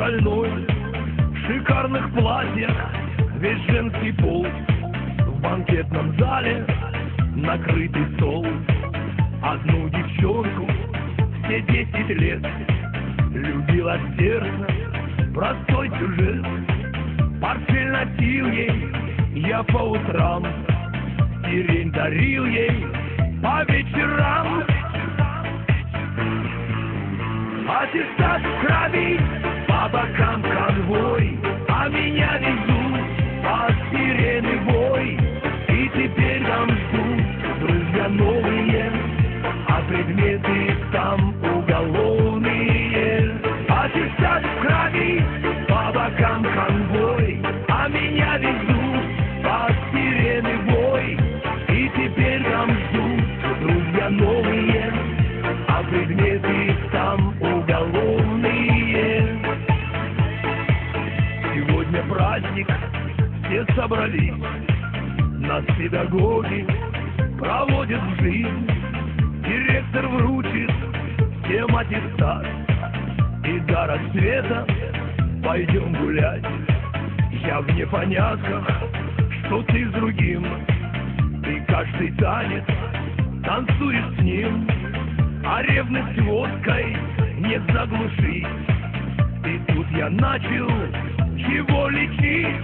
шальной, в шикарных платьях весь женский пол. В банкетном зале накрытый стол. Одну девчонку все 10 лет любила сердце, простой сюжет. Портфель носил ей я по утрам, сирень дарил ей по вечерам. Аттестат в крови, по бокам конвой, а меня везут под сирены вой. И теперь там ждут друзья новые, а предметы там уголовные. Аттестат в крови, по бокам конвой, а меня везут под сирены вой. И теперь там ждут друзья новые, а предметы там уголовные. Сегодня праздник, все собрались, нас педагоги проводят в жизнь. Директор вручит всем аттестат, и до рассвета пойдем гулять. Я в непонятках, что ты с другим, и каждый танец танцуешь с ним. А ревность водкой не заглушить. И тут я начал его лечить.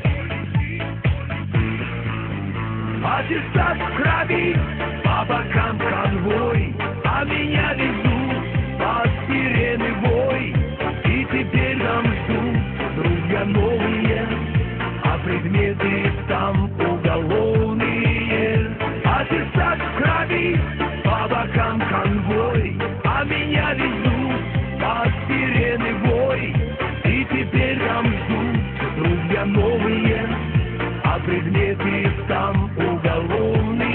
Аттестат в крови, по бокам конвой, а меня везут под сирены вой. И теперь там ждут друзья новые, а предметы там уголовные. Аттестат в крови, по бокам конвой, а меня везут под сирены вой. И теперь там ждут друзья новые, а предметы там уголовные.